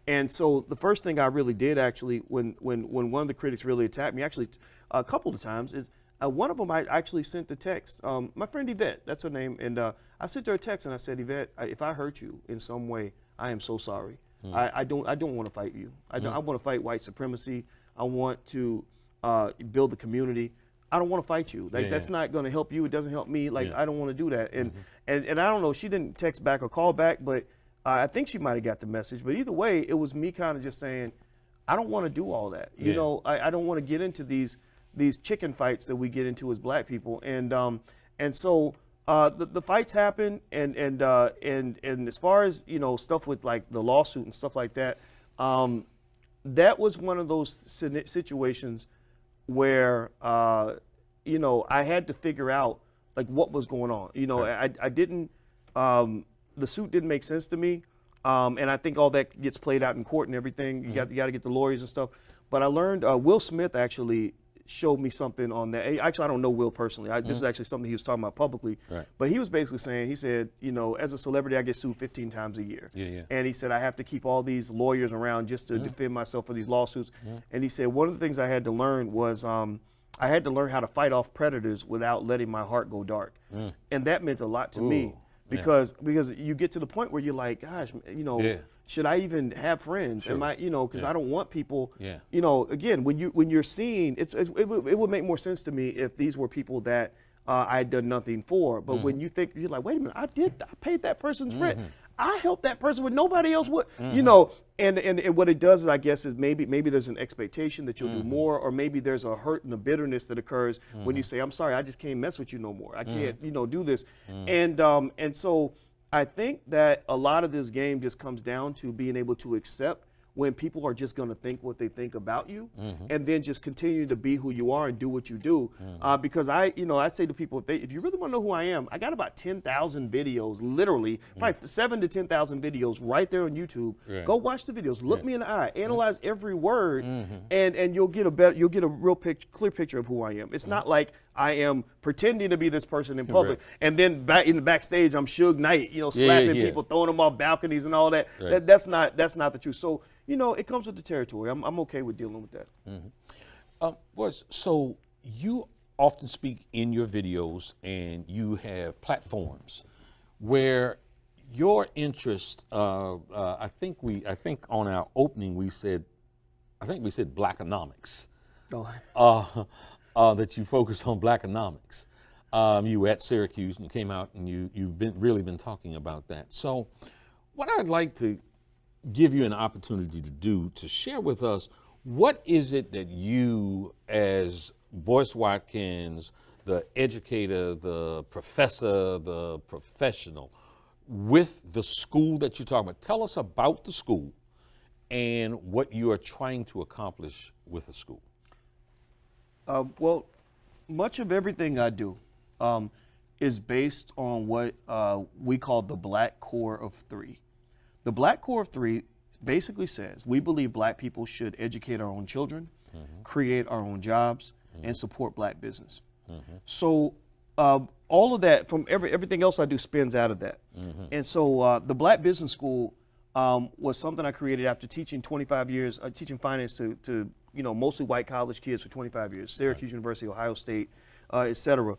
And so the first thing I really did actually, when one of the critics really attacked me, actually a couple of times, is one of them I actually sent the text. My friend Yvette, that's her name. And I sent her a text and I said, Yvette, if I hurt you in some way, I am so sorry. I don't want to fight you. I want to fight white supremacy. I want to build the community. I don't want to fight you. That's not going to help you. It doesn't help me. I don't want to do that. And I don't know. She didn't text back or call back, but I think she might have got the message. But either way, it was me kind of just saying, I don't want to do all that. You know, I don't want to get into these chicken fights that we get into as black people. And so. The fights happen, and as far as stuff with like the lawsuit and stuff like that, that was one of those situations where I had to figure out like what was going on. I didn't. The suit didn't make sense to me, and I think all that gets played out in court and everything. You got to get the lawyers and stuff. But I learned Will Smith actually showed me something on that. Actually, I don't know Will personally. This is actually something he was talking about publicly. Right. But he was basically saying, he said, as a celebrity, I get sued 15 times a year. And he said, I have to keep all these lawyers around just to defend myself for these lawsuits. And he said, one of the things I had to learn was I had to learn how to fight off predators without letting my heart go dark. And that meant a lot to me because you get to the point where you're like, gosh, should I even have friends? Am I, because I don't want people, again, when you're seeing, it would make more sense to me if these were people that I had done nothing for. But when you think, you're like, wait a minute, I paid that person's rent. I helped that person when nobody else would, and what it does is, I guess, is maybe there's an expectation that you'll do more, or maybe there's a hurt and a bitterness that occurs when you say, I'm sorry, I just can't mess with you no more. I can't, do this. And so I think that a lot of this game just comes down to being able to accept when people are just going to think what they think about you, and then just continue to be who you are and do what you do. Because I say to people, if you really want to know who I am, I got about 10,000 videos, literally, probably 7,000 to 10,000 videos right there on YouTube. Right. Go watch the videos, look me in the eye, analyze every word, and you'll get a real clear picture of who I am. It's not like I am pretending to be this person in public, and then back in the backstage, I'm Suge Knight, slapping people, throwing them off balconies and all that. Right. That's not the truth. So, it comes with the territory. I'm okay with dealing with that. So you often speak in your videos, and you have platforms where your interest. I think on our opening we said Blackonomics. That you focus on Blackonomics. You were at Syracuse and you came out and you've really been talking about that. So what I'd like to give you an opportunity to do, to share with us, what is it that you, as Boyce Watkins, the educator, the professor, the professional, with the school that you're talking about, tell us about the school and what you are trying to accomplish with the school. Well, much of everything I do is based on what we call the Black Core of Three. The Black Core of Three basically says we believe black people should educate our own children, create our own jobs, and support black business. So all of that, from everything else I do, spins out of that. And so the Black Business School was something I created after teaching 25 years, teaching finance to mostly white college kids for 25 years, Syracuse University, Ohio State, et cetera.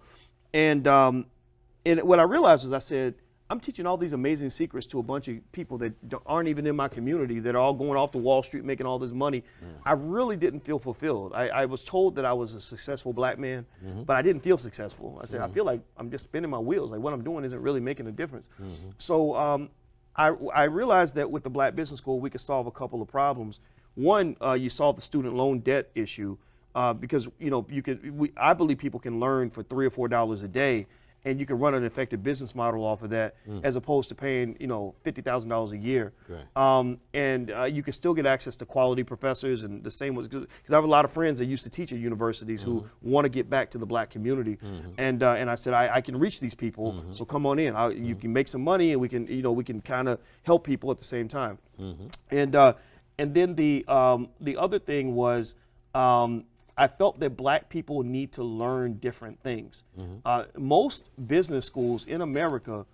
And what I realized was, I said, I'm teaching all these amazing secrets to a bunch of people that aren't even in my community, that are all going off to Wall Street making all this money. I really didn't feel fulfilled. I was told that I was a successful black man, but I didn't feel successful. I said, I feel like I'm just spinning my wheels. Like what I'm doing isn't really making a difference. So I realized that with the Black Business School, we could solve a couple of problems. One, you solve the student loan debt issue because I believe people can learn for $3 or $4 a day, and you can run an effective business model off of that, as opposed to paying $50,000 a year. Right. And you can still get access to quality professors, and the same was because I have a lot of friends that used to teach at universities who want to get back to the black community, and I said I can reach these people, so come on in. You can make some money, and we can kind of help people at the same time. And then the other thing was. I felt that black people need to learn different things. Most business schools in America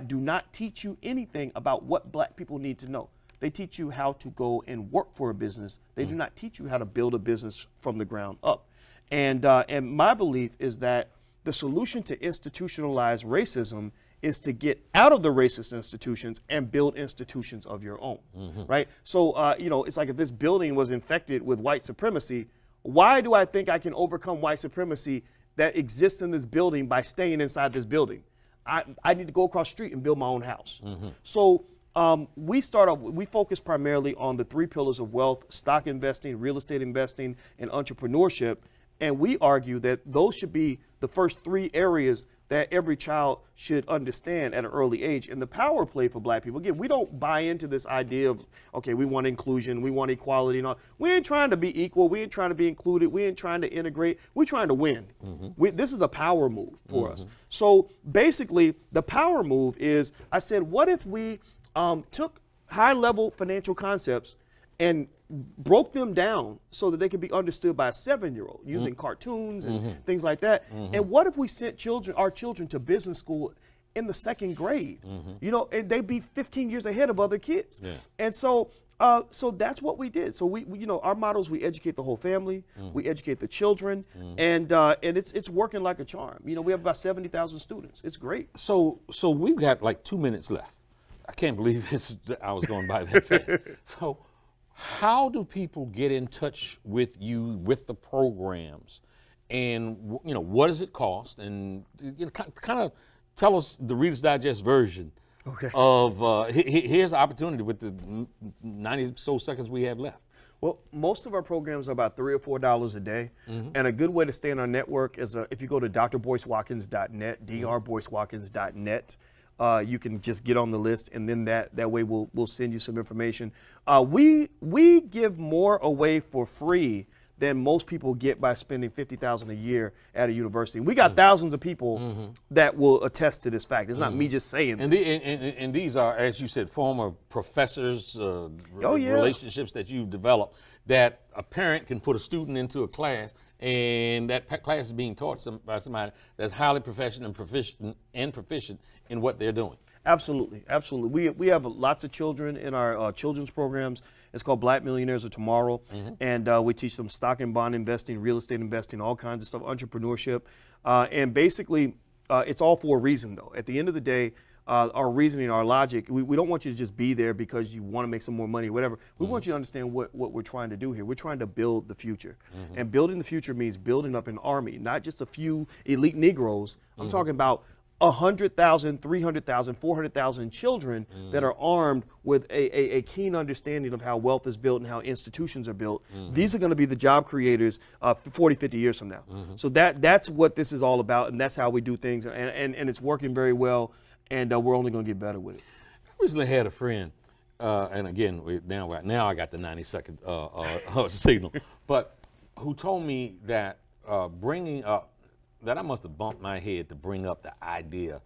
do not teach you anything about what black people need to know. They teach you how to go and work for a business. They do not teach you how to build a business from the ground up. And my belief is that the solution to institutionalized racism is to get out of the racist institutions and build institutions of your own, right? So, it's like if this building was infected with white supremacy, why do I think I can overcome white supremacy that exists in this building by staying inside this building? I need to go across the street and build my own house. So we focus primarily on the 3 pillars of wealth: stock investing, real estate investing, and entrepreneurship. And we argue that those should be the first 3 areas that every child should understand at an early age. And the power play for black people, again, we don't buy into this idea of, okay, we want inclusion, we want equality and all. We ain't trying to be equal, we ain't trying to be included, we ain't trying to integrate, we're trying to win. This is a power move for us. So basically, the power move is, I said, what if we took high-level financial concepts and broke them down so that they could be understood by a 7-year-old using cartoons and things like that. And what if we sent our children to business school in the 2nd grade? And they'd be 15 years ahead of other kids. And so that's what we did. So we our motto is we educate the whole family, we educate the children, and it's working like a charm. We have about 70,000 students. It's great. So we've got like 2 minutes left. I can't believe I was going by that fast. So how do people get in touch with you, with the programs, and what does it cost? And kind of tell us the Reader's Digest version of here's the opportunity with the 90 so seconds we have left. Well, most of our programs are about $3 or $4 a day, and a good way to stay in our network is if you go to drboycewatkins.net, drboycewatkins.net. You can just get on the list, and then that way we'll send you some information. We give more away for free than most people get by spending $50,000 a year at a university. We got thousands of people that will attest to this fact. It's not me just saying this. And these are, as you said, former professors, relationships that you've developed, that a parent can put a student into a class, and that class is being taught by somebody that's highly professional and proficient in what they're doing. Absolutely, absolutely. We have lots of children in our children's programs. It's called Black Millionaires of Tomorrow, and we teach them stock and bond investing, real estate investing, all kinds of stuff, entrepreneurship, and basically it's all for a reason, though. At the end of the day, our reasoning, our logic, we don't want you to just be there because you want to make some more money or whatever. We want you to understand what we're trying to do here. We're trying to build the future. And building the future means building up an army, not just a few elite Negroes. I'm talking about 100,000, 300,000, 400,000 children that are armed with a keen understanding of how wealth is built and how institutions are built. These are going to be the job creators 40, 50 years from now. So that's what this is all about, and that's how we do things, and it's working very well. And we're only going to get better with it. I recently had a friend, and again, now I got the 90-second signal, but who told me that bringing up, that I must have bumped my head to bring up the idea,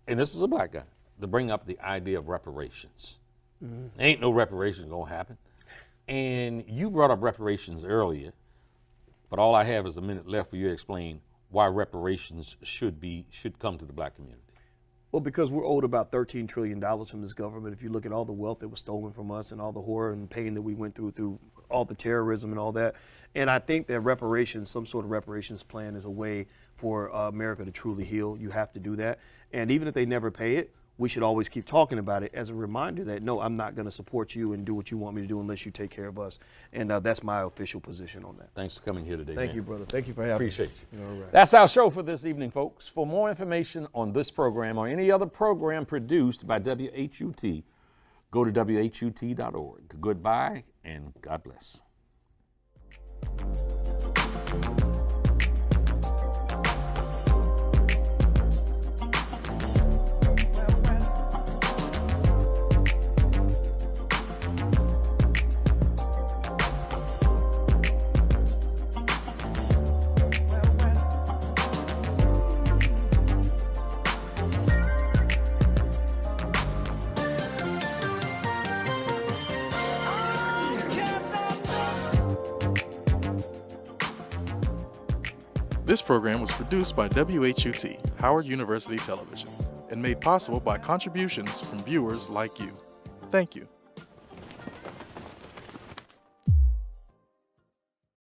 and this was a black guy, to bring up the idea of reparations. Ain't no reparations going to happen. And you brought up reparations earlier, but all I have is a minute left for you to explain why reparations should come to the black community. Well, because we're owed about $13 trillion from this government. If you look at all the wealth that was stolen from us and all the horror and pain that we went through all the terrorism and all that. And I think that reparations, some sort of reparations plan, is a way for America to truly heal. You have to do that. And even if they never pay it, we should always keep talking about it as a reminder that, no, I'm not going to support you and do what you want me to do unless you take care of us. And that's my official position on that. Thanks for coming here today. Thank man. you, brother. Thank you for having Appreciate me. you. All right. That's our show for this evening, folks. For more information on this program or any other program produced by WHUT, go to WHUT.org. Goodbye and God bless. This program was produced by WHUT, Howard University Television, and made possible by contributions from viewers like you. Thank you.